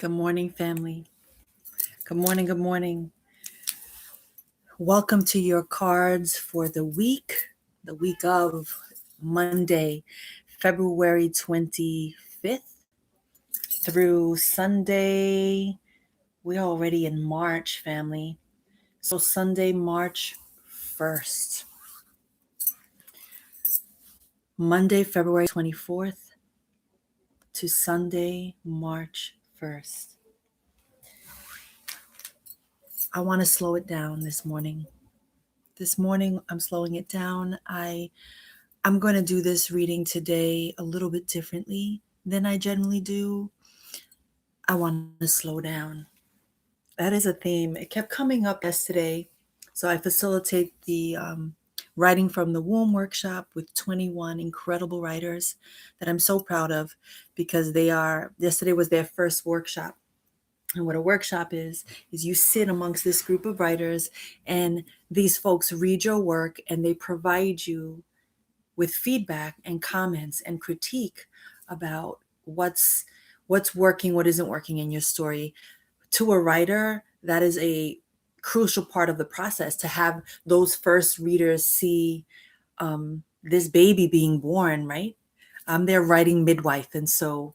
Good morning, family. Good morning. Good morning. Welcome to your cards for the week of Monday, February 25th through Sunday. We're already in March, family. So, Sunday, March 1st. Monday, February 24th to Sunday, March 1st. I want to slow it down this morning. This morning, I'm slowing it down. I'm going to do this reading today a little bit differently than I generally do. I want to slow down. That is a theme. It kept coming up yesterday. So I facilitate the Writing from the Womb workshop with 21 incredible writers that I'm so proud of because yesterday was their first workshop. And what a workshop is you sit amongst this group of writers and these folks read your work and they provide you with feedback and comments and critique about what's working, what isn't working in your story. To a writer, that is a crucial part of the process, to have those first readers see this baby being born, right? I'm their writing midwife. And so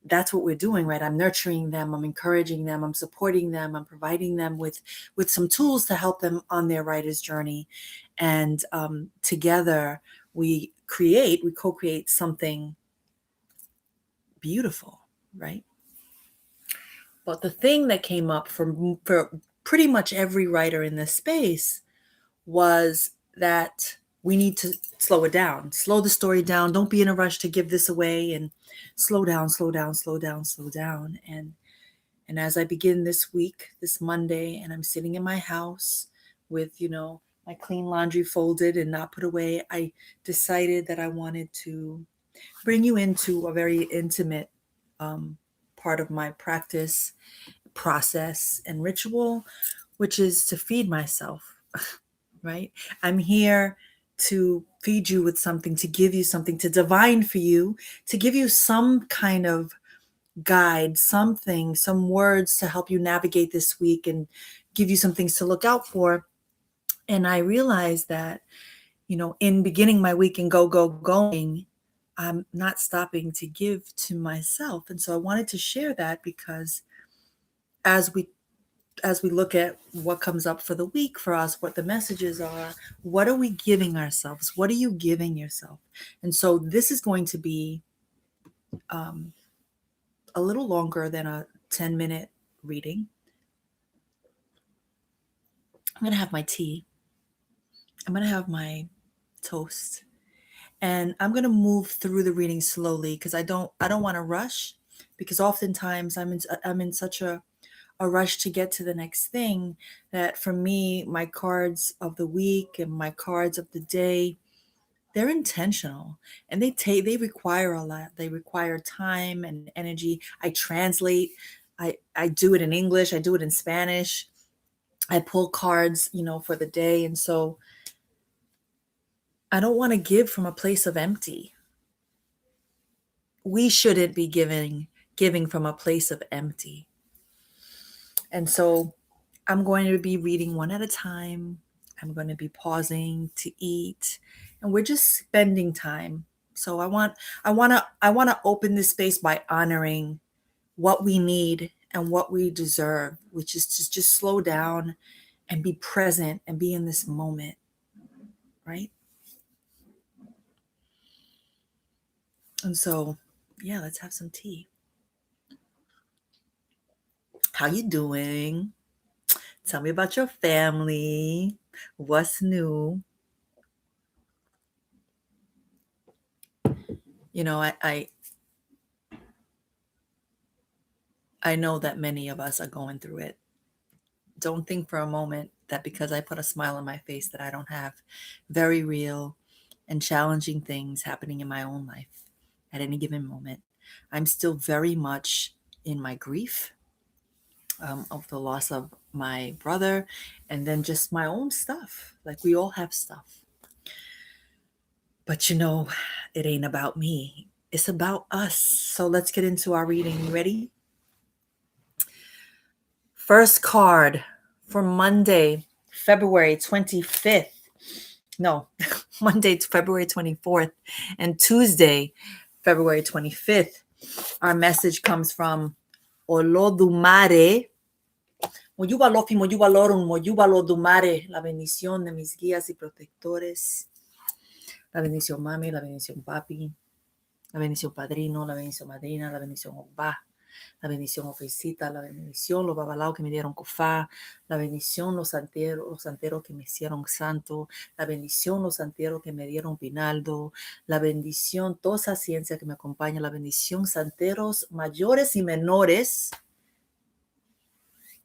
that's what we're doing, right? I'm nurturing them, I'm encouraging them, I'm supporting them, I'm providing them with some tools to help them on their writer's journey. And together we co-create something beautiful, right? But the thing that came up for pretty much every writer in this space was that we need to slow it down, slow the story down. Don't be in a rush to give this away, and slow down, slow down, slow down, slow down. And as I begin this week, this Monday, and I'm sitting in my house with, my clean laundry folded and not put away, I decided that I wanted to bring you into a very intimate part of my practice, process, and ritual, which is to feed myself, right? I'm here to feed you with something, to give you something, to divine for you, to give you some kind of guide, something, some words to help you navigate this week and give you some things to look out for. And I realized that, in beginning my week and going, I'm not stopping to give to myself. And so I wanted to share that because as we look at what comes up for the week for us, what the messages are, what are we giving ourselves? What are you giving yourself? And so this is going to be a little longer than a 10-minute reading. I'm going to have my tea. I'm going to have my toast. And I'm going to move through the reading slowly because I don't want to rush, because oftentimes I'm in such a rush to get to the next thing that for me, my cards of the week and my cards of the day, they're intentional and they require a lot. They require time and energy. I translate. I do it in English. I do it in Spanish. I pull cards, for the day. And so I don't want to give from a place of empty. We shouldn't be giving from a place of empty. And so I'm going to be reading one at a time. I'm going to be pausing to eat, and we're just spending time. So I want to open this space by honoring what we need and what we deserve, which is to just slow down and be present and be in this moment, right? And so, yeah, let's have some tea. How you doing? Tell me about your family. What's new? I know that many of us are going through it. Don't think for a moment that because I put a smile on my face that I don't have very real and challenging things happening in my own life at any given moment. I'm still very much in my grief of the loss of my brother, and then just my own stuff. Like, we all have stuff. But it ain't about me. It's about us. So let's get into our reading. You ready? First card for Monday, February 25th. No, Monday, February 24th, and Tuesday, February 25th. Our message comes from Olodumare. Moyuba lofi, moyuba lorum, moyuba lodumare. La bendición de mis guías y protectores. La bendición mami, la bendición papi. La bendición padrino, la bendición madrina, la bendición oba. La bendición oficita, la bendición, los babalaos que me dieron cofá, la bendición, los santeros que me hicieron santo, la bendición, los santeros que me dieron pinaldo, la bendición, toda esa ciencia que me acompaña, la bendición, santeros mayores y menores,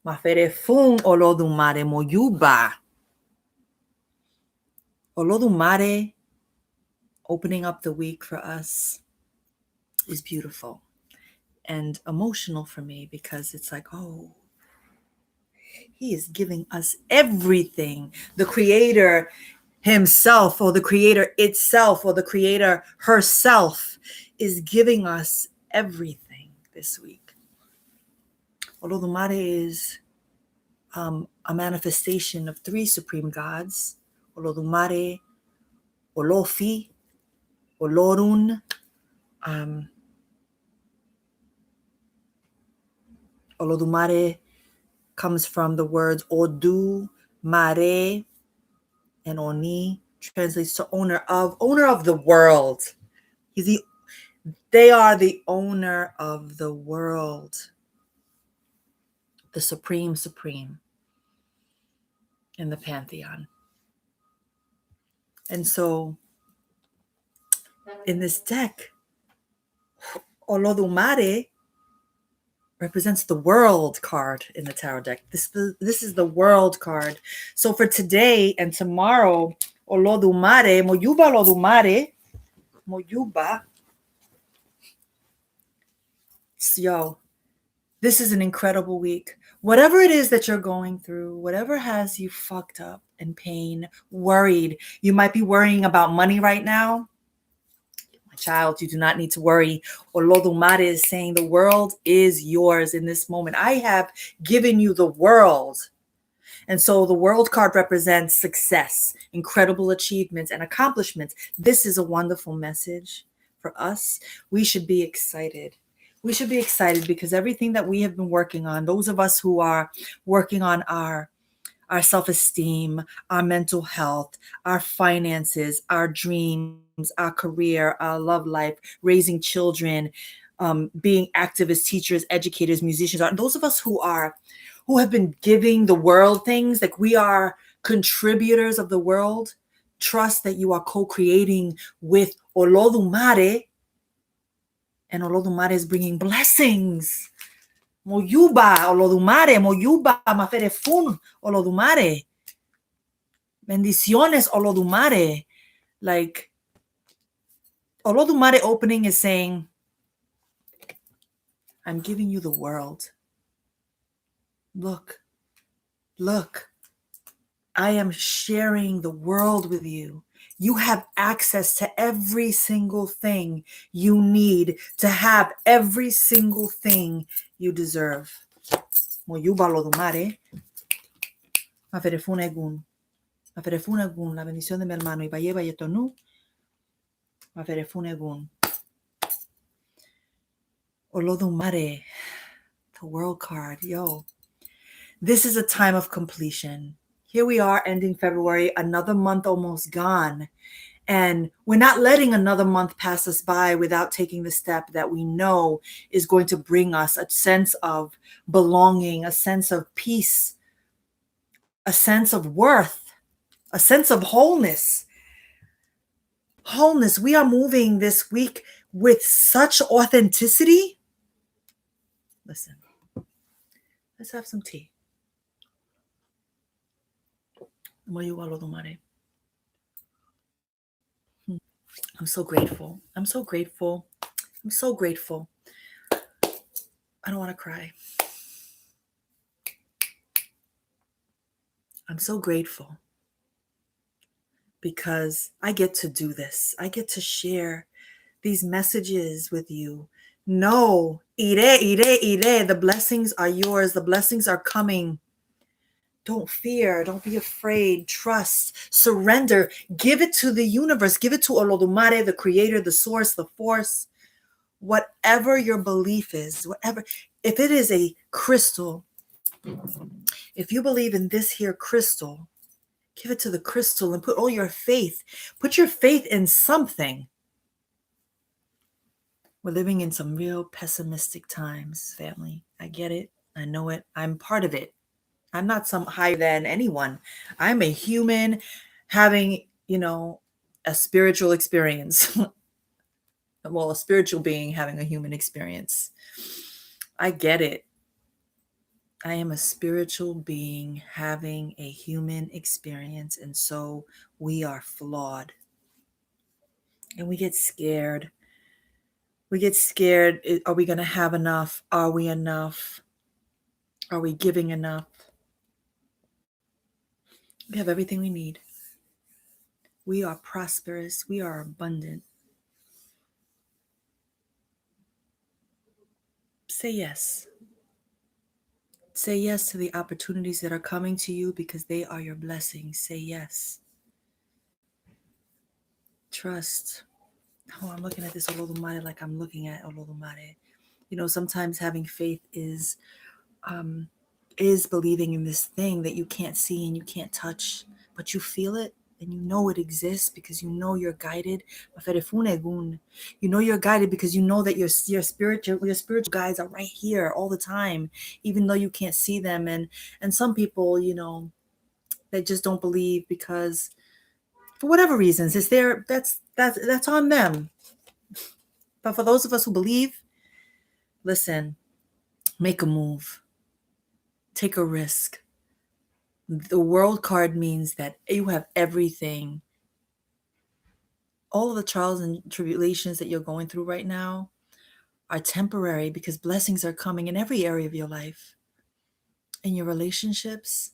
maferefun olodumare moyuba. Olodumare, opening up the week for us, is beautiful and emotional for me because it's like, oh, he is giving us everything. The creator himself, or the creator itself, or the creator herself is giving us everything this week. Olodumare is a manifestation of three supreme gods: Olodumare, Olofi, Olorun. Olodumare comes from the words Odu, Mare, and Oni, translates to owner of the world. They are the owner of the world, the supreme in the pantheon. And so in this deck, Olodumare represents the world card in the tarot deck. This is the world card. So for today and tomorrow, Olodumare, Moyuba Olodumare, Moyuba. Yo, this is an incredible week. Whatever it is that you're going through, whatever has you fucked up in pain, worried, you might be worrying about money right now. My child, you do not need to worry. Olodumare is saying the world is yours in this moment. I have given you the world. And so the world card represents success, incredible achievements, and accomplishments. This is a wonderful message for us. We should be excited. We should be excited because everything that we have been working on, those of us who are working on our self-esteem, our mental health, our finances, our dreams, our career, our love life, raising children, being activists, teachers, educators, musicians, those of us who have been giving the world things, like we are contributors of the world, trust that you are co-creating with Olodumare, and Olodumare is bringing blessings. Moyuba Olodumare, Moyuba Maferefun Olodumare. Bendiciones Olodumare. Like, Olodumare opening is saying, I'm giving you the world. Look, I am sharing the world with you. You have access to every single thing you need to have every single thing you deserve. Moyuba Olodumare. Maferefunegun. Maferefunegun. La bendición de mi hermano. Ibayeba Yetonu. Maferefunegun. Olodumare. The world card. Yo. This is a time of completion. Here we are ending February, another month almost gone. And we're not letting another month pass us by without taking the step that we know is going to bring us a sense of belonging, a sense of peace, a sense of worth, a sense of wholeness. Wholeness. We are moving this week with such authenticity. Listen, let's have some tea. I'm so grateful. I'm so grateful. I'm so grateful. I don't want to cry. I'm so grateful because I get to do this. I get to share these messages with you, No. Ire. The blessings are yours. The blessings are coming. Don't fear. Don't be afraid. Trust. Surrender. Give it to the universe. Give it to Olodumare, the creator, the source, the force. Whatever your belief is, whatever. If it is a crystal, if you believe in this here crystal, give it to the crystal and put all your faith. Put your faith in something. We're living in some real pessimistic times, family. I get it. I know it. I'm part of it. I'm not some higher than anyone. I'm a human having, a spiritual experience. Well, a spiritual being having a human experience. I get it. I am a spiritual being having a human experience, and so we are flawed. And we get scared. We get scared. Are we going to have enough? Are we enough? Are we giving enough? We have everything we need. We are prosperous. We are abundant. Say yes. Say yes to the opportunities that are coming to you because they are your blessings. Say yes. Trust. Oh, I'm looking at this Olodumare like I'm looking at Olodumare. Sometimes having faith is believing in this thing that you can't see and you can't touch, but you feel it and you know it exists because you know you're guided. You know you're guided because you know that your spiritual guides are right here all the time, even though you can't see them. And some people, they just don't believe because for whatever reasons, it's there. That's on them. But for those of us who believe, listen, make a move, take a risk. The world card means that you have everything. All of the trials and tribulations that you're going through right now are temporary because blessings are coming in every area of your life. In your relationships,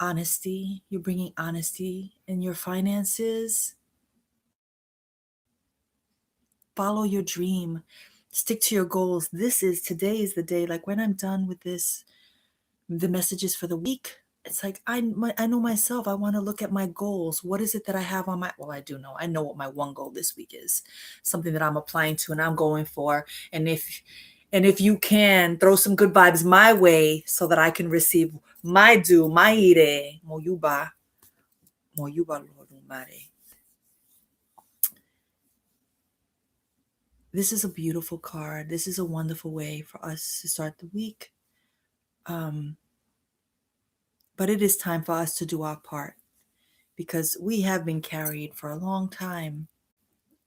honesty, you're bringing honesty in your finances. Follow your dream. Stick to your goals. Today is the day. Like when I'm done with this, the messages for the week, it's like I know myself. I want to look at my goals. What is it that I have on my, well, I do know. I know what my one goal this week is. Something that I'm applying to and I'm going for. And if you can throw some good vibes my way so that I can receive my due, my ire, moyuba, Olodumare. This is a beautiful card. This is a wonderful way for us to start the week. But it is time for us to do our part because we have been carried for a long time.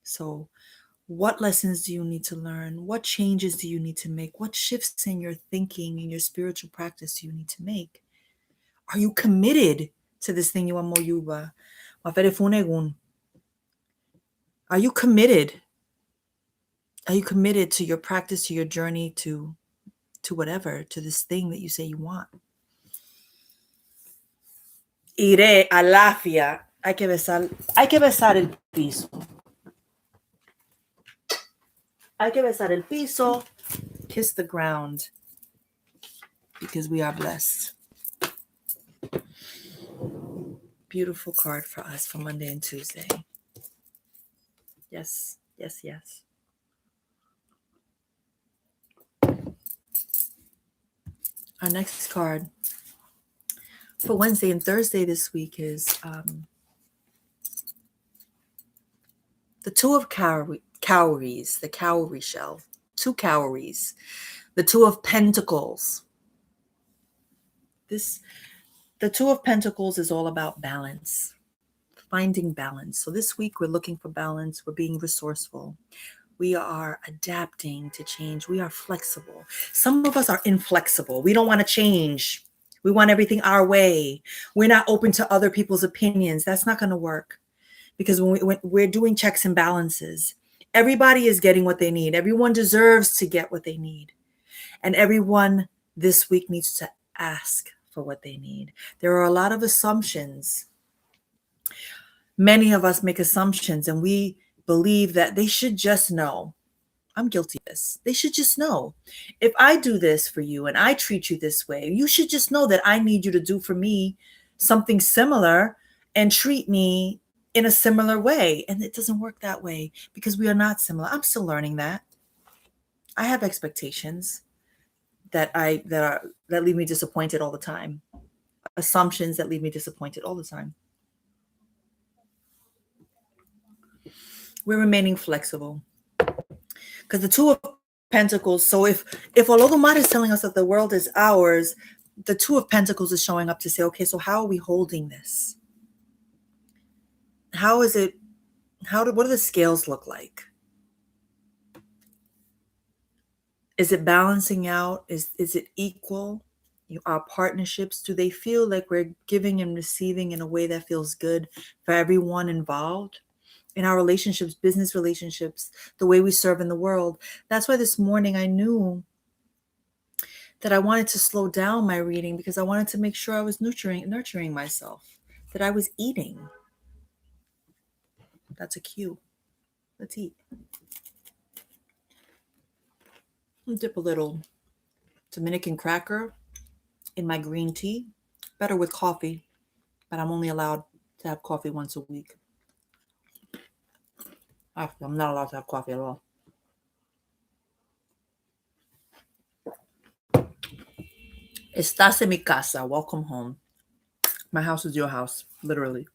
So what lessons do you need to learn? What changes do you need to make? What shifts in your thinking and your spiritual practice do you need to make? Are you committed to this thing you are moyuba? Are you committed? Are you committed to your practice, to your journey, to whatever, to this thing that you say you want? Iré a Lafia. Hay que besar el piso. Hay que besar el piso. Kiss the ground. Because we are blessed. Beautiful card for us for Monday and Tuesday. Yes, yes, yes. Our next card for Wednesday and Thursday this week is the Two of Cowries, the cowrie shell. 2 cowries. The Two of Pentacles. The Two of Pentacles is all about balance, finding balance. So this week we're looking for balance. We're being resourceful. We are adapting to change. We are flexible. Some of us are inflexible. We don't want to change. We want everything our way. We're not open to other people's opinions. That's not going to work because when we're doing checks and balances, everybody is getting what they need. Everyone deserves to get what they need. And everyone this week needs to ask for what they need. There are a lot of assumptions. Many of us make assumptions and we believe that they should just know. I'm guilty of this. They should just know. If I do this for you and I treat you this way, you should just know that I need you to do for me something similar and treat me in a similar way. And it doesn't work that way because we are not similar. I'm still learning that. I have expectations that leave me disappointed all the time. Assumptions that leave me disappointed all the time. We're remaining flexible. Because the Two of Pentacles, so if Olodumare is telling us that the world is ours, the Two of Pentacles is showing up to say, okay, so how are we holding this? How is it, what do the scales look like? Is it balancing out? Is it equal? Our partnerships, do they feel like we're giving and receiving in a way that feels good for everyone involved? In our relationships, business relationships, the way we serve in the world. That's why this morning I knew that I wanted to slow down my reading because I wanted to make sure I was nurturing myself, that I was eating. That's a cue. Let's eat. I'll dip a little Dominican cracker in my green tea. Better with coffee, but I'm only allowed to have coffee once a week. Actually, I'm not allowed to have coffee at all. Estás en mi casa. Welcome home. My house is your house, literally.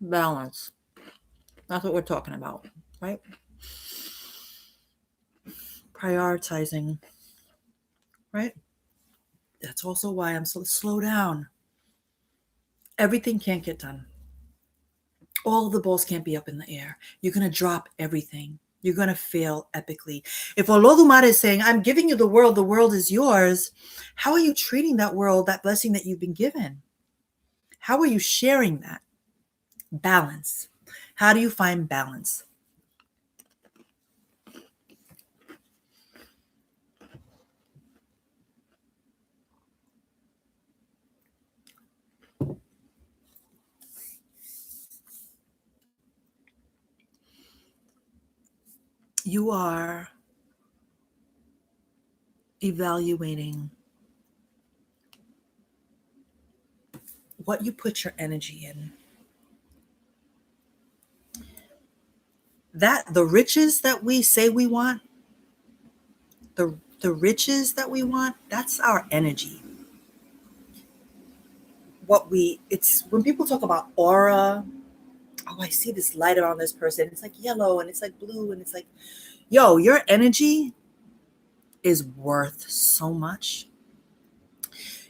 Balance. That's what we're talking about, right? Prioritizing, right? That's also why I'm so slow down. Everything can't get done. All of the balls can't be up in the air. You're going to drop everything. You're going to fail epically. If Olodumare is saying, I'm giving you the world is yours, how are you treating that world, that blessing that you've been given? How are you sharing that? Balance. How do you find balance? You are evaluating what you put your energy in. That the riches that we say we want, the riches that we want, that's our energy. It's when people talk about aura, oh, I see this light around this person. It's like yellow and it's like blue and it's like, yo, your energy is worth so much.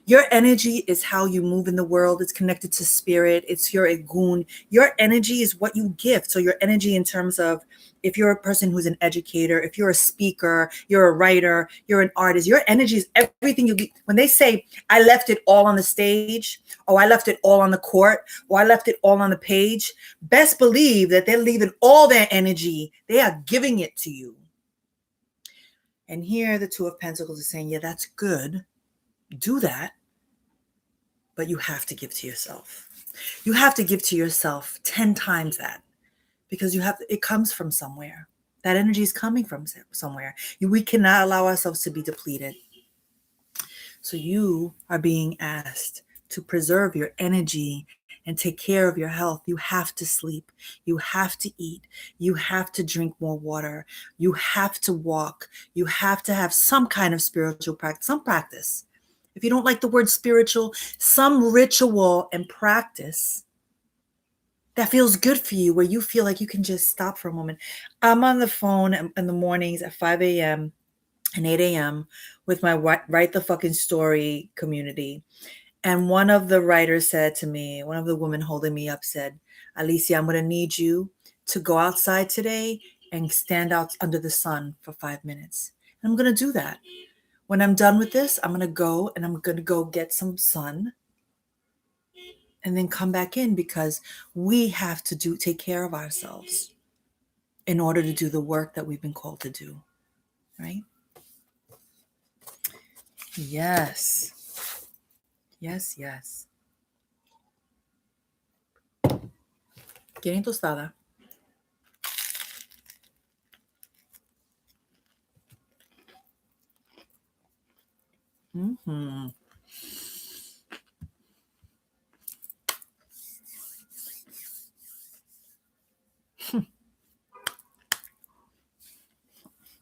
Your energy is how you move in the world. It's connected to spirit. It's your egun. Your energy is what you give. So your energy in terms of if you're a person who's an educator, if you're a speaker, you're a writer, you're an artist, your energy is everything you be. When they say, I left it all on the stage, or I left it all on the court, or I left it all on the page, best believe that they're leaving all their energy. They are giving it to you. And here the Two of Pentacles is saying, yeah, that's good. Do that. But you have to give to yourself. You have to give to yourself 10 times that because it comes from somewhere. That energy is coming from somewhere. We cannot allow ourselves to be depleted. So you are being asked to preserve your energy and take care of your health. You have to sleep. You have to eat. You have to drink more water. You have to walk. You have to have some kind of spiritual practice, some practice. If you don't like the word spiritual, some ritual and practice that feels good for you, where you feel like you can just stop for a moment. I'm on the phone in the mornings at 5 a.m. and 8 a.m. with my Write the Fucking Story community. And one of the writers said to me, one of the women holding me up said, Alicia, I'm going to need you to go outside today and stand out under the sun for 5 minutes. And I'm going to do that. When I'm done with this, I'm going to go and I'm going to go get some sun and then come back in because we have to take care of ourselves in order to do the work that we've been called to do, right? Yes. Yes, yes. ¿Quieren tostada? Mm-hmm.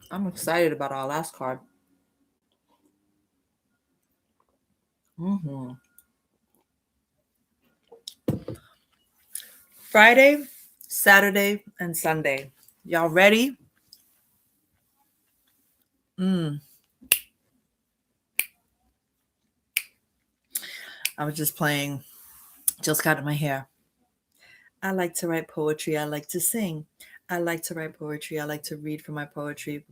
I'm excited about our last card. Mm-hmm. Friday, Saturday, and Sunday. Y'all ready? Mm. I was just playing, just got in my hair. I like to write poetry. I like to sing. I like to write poetry. I like to read from my poetry.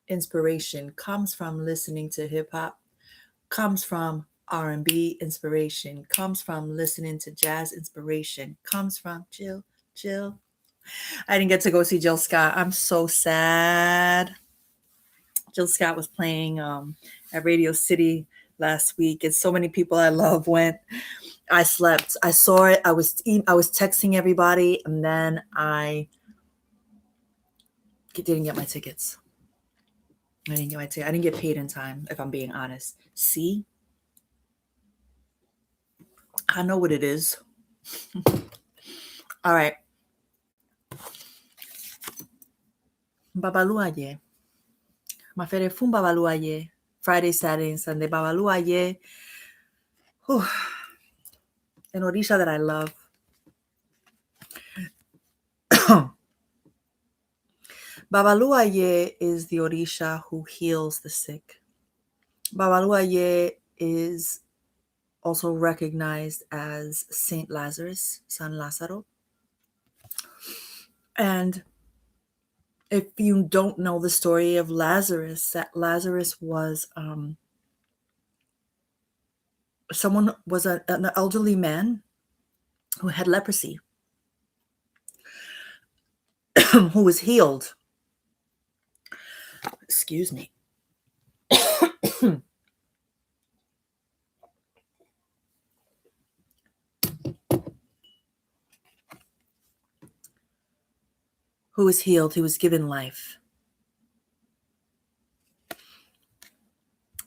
Inspiration comes from listening to hip hop, comes from R&B inspiration, comes from listening to jazz inspiration, comes from Jill. I didn't get to go see Jill Scott. I'm so sad. Jill Scott was playing at Radio City last week, and so many people I love went. I slept. I saw it. I was texting everybody, and then I didn't get my tickets. I didn't get my ticket. I didn't get paid in time, if I'm being honest. See, I know what it is. All right. Babaluaye. Mafere fun babaluaye. Friday, Saturday, and Sunday. Babaluaye. Whew. An Odisha that I love. Babaluaye is the Odisha who heals the sick. Babaluaye is also recognized as Saint Lazarus, San Lázaro. And if you don't know the story of Lazarus, that Lazarus was an elderly man who had leprosy, who was healed. Excuse me. Who was healed, who was given life.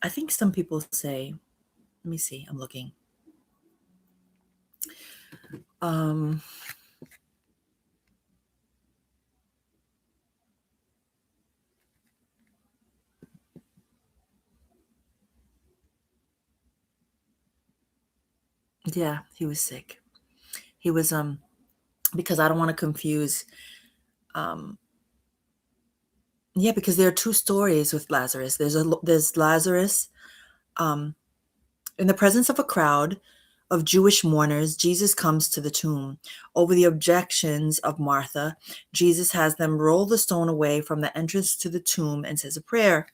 I think some people say, let me see, I'm looking. Yeah, he was sick. He was because I don't want to confuse because there are two stories with Lazarus. There's Lazarus in the presence of a crowd of Jewish mourners. Jesus comes to the tomb. Over the objections of Martha, Jesus has them roll the stone away from the entrance to the tomb and says a prayer.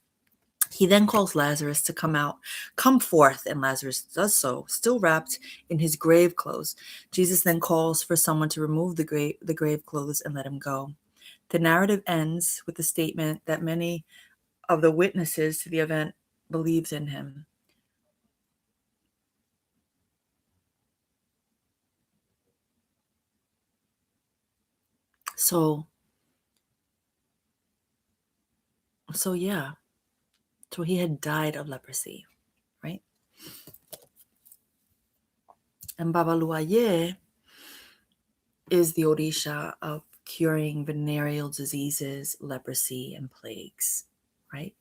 He then calls Lazarus to come forth, and Lazarus does so, still wrapped in his grave clothes. Jesus then calls for someone to remove the grave clothes and let him go. The narrative ends with the statement that many of the witnesses to the event believed in him. So yeah. So he had died of leprosy, right? And Babaluaye is the Odisha of curing venereal diseases, leprosy, and plagues, right?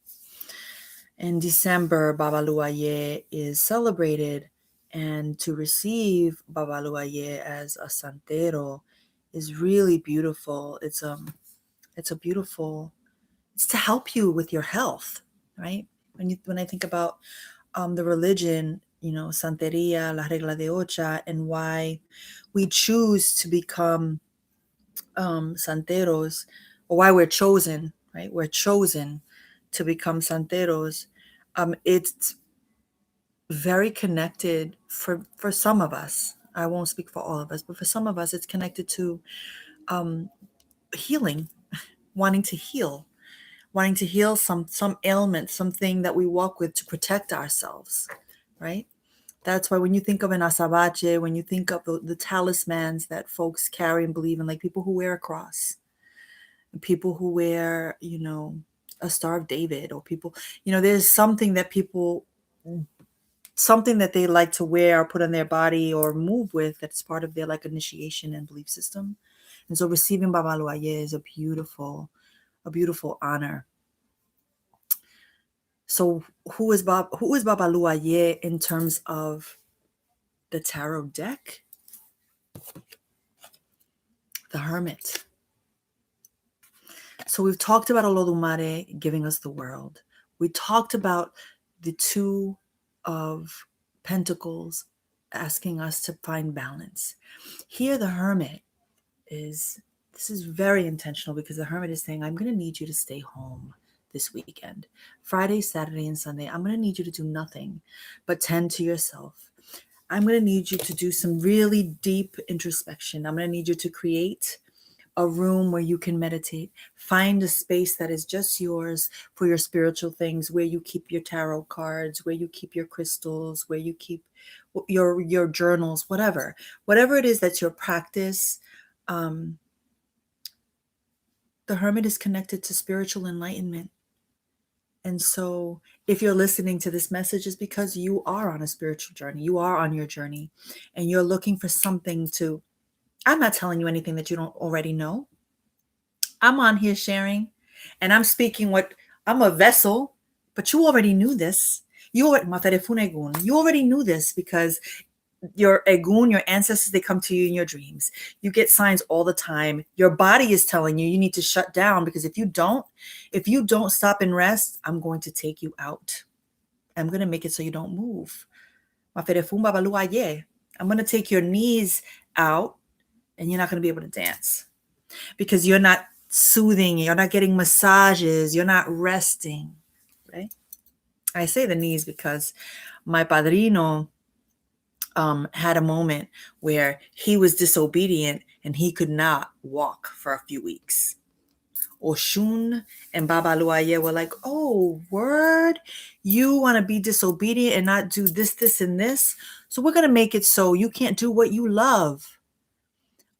In December, Babaluaye is celebrated, and to receive Babaluaye as a Santero is really beautiful. It's a beautiful. It's to help you with your health, right? When I think about the religion, Santeria, La Regla de Ocha, and why we choose to become Santeros, or why we're chosen, right? We're chosen to become Santeros. It's very connected for some of us. I won't speak for all of us, but for some of us, it's connected to healing, wanting to heal some ailment, something that we walk with to protect ourselves, right? That's why when you think of an asabache, when you think of the talismans that folks carry and believe in, like people who wear a cross, people who wear, a Star of David, or people, there's something that they like to wear or put on their body or move with that's part of their like initiation and belief system. And so receiving babaluaye is a beautiful honor. So who is babaluaye in terms of the tarot deck? The Hermit. So we've talked about Olodumare giving us the world. We talked about the Two of Pentacles asking us to find balance. Here, the Hermit this is very intentional, because the Hermit is saying, I'm going to need you to stay home this weekend. Friday, Saturday, and Sunday, I'm going to need you to do nothing but tend to yourself. I'm going to need you to do some really deep introspection. I'm going to need you to create a room where you can meditate. Find a space that is just yours for your spiritual things, where you keep your tarot cards, where you keep your crystals, where you keep your journals, whatever it is that's your practice. The Hermit is connected to spiritual enlightenment. And so if you're listening to this message, it's because you are on a spiritual journey. You are on your journey, and you're looking for something to, I'm not telling you anything that you don't already know. I'm on here sharing, and I'm speaking I'm a vessel, but you already knew this. You already knew this, because your egun, your ancestors, they come to you in your dreams. You get signs all the time. Your body is telling you need to shut down, because if you don't stop and rest, I'm going to take you out. I'm going to make it so you don't move. I'm going to take your knees out, and you're not going to be able to dance, because you're not soothing, you're not getting massages, you're not resting, right? I say the knees because my padrino had a moment where he was disobedient and he could not walk for a few weeks. Oshun and Babaluaye were like, oh, word, you want to be disobedient and not do this, this, and this? So we're going to make it so you can't do what you love.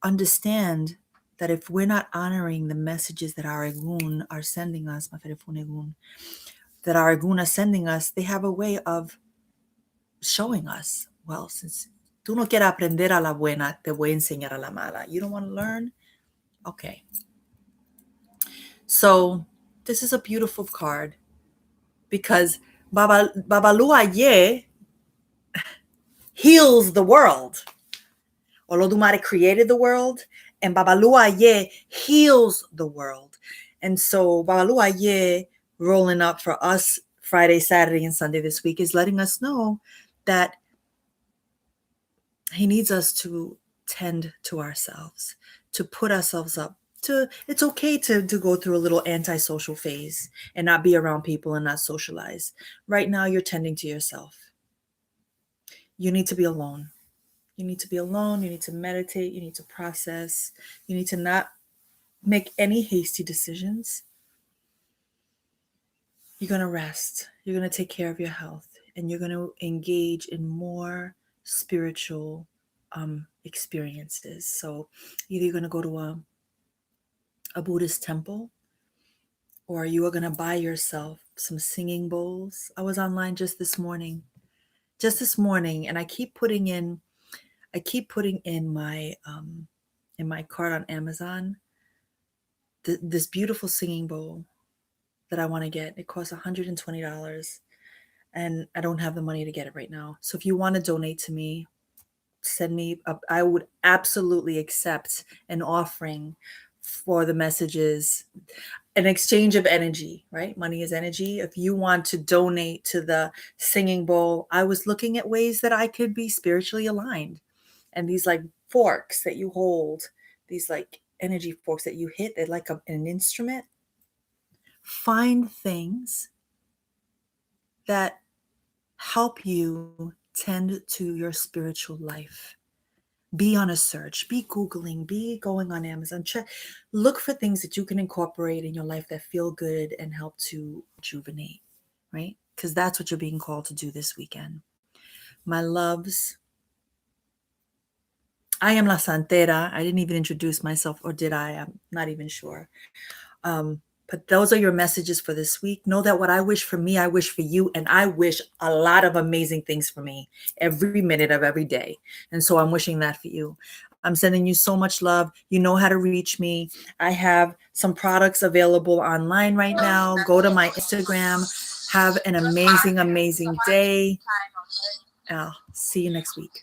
Understand that if we're not honoring the messages that our egun are sending us, that our egun are sending us, they have a way of showing us, well, since tú no quieres aprender a la buena, te voy a enseñar a la mala. You don't want to learn? Okay. So this is a beautiful card, because Babaluaye heals the world. Olodumare created the world, and Babaluaye heals the world. And so Babaluaye rolling up for us Friday, Saturday, and Sunday this week is letting us know that he needs us to tend to ourselves, to put ourselves up. It's okay to go through a little antisocial phase and not be around people and not socialize. Right now, you're tending to yourself. You need to be alone. You need to be alone. You need to meditate. You need to process. You need to not make any hasty decisions. You're going to rest. You're going to take care of your health, and you're going to engage in more spiritual experiences. So either you're going to go to a Buddhist temple, or you are going to buy yourself some singing bowls. I was online just this morning, and I keep putting in my cart on Amazon this beautiful singing bowl that I want to get. It costs $120, and I don't have the money to get it right now. So if you want to donate to me, send me up. I would absolutely accept an offering for the messages, an exchange of energy, right? Money is energy. If you want to donate to the singing bowl, I was looking at ways that I could be spiritually aligned. And these like forks that you hold, these like energy forks that you hit, they're like an instrument. Find things that help you tend to your spiritual life. Be on a search, be Googling, be going on Amazon. Look for things that you can incorporate in your life that feel good and help to rejuvenate, right? Because that's what you're being called to do this weekend. my loves. I am La Santera. I didn't even introduce myself, or did I? I'm not even sure. But those are your messages for this week. Know that what I wish for me, I wish for you, and I wish a lot of amazing things for me every minute of every day. And so I'm wishing that for you. I'm sending you so much love. You know how to reach me. I have some products available online right now. Go to my Instagram. Have an amazing, amazing day. I'll see you next week.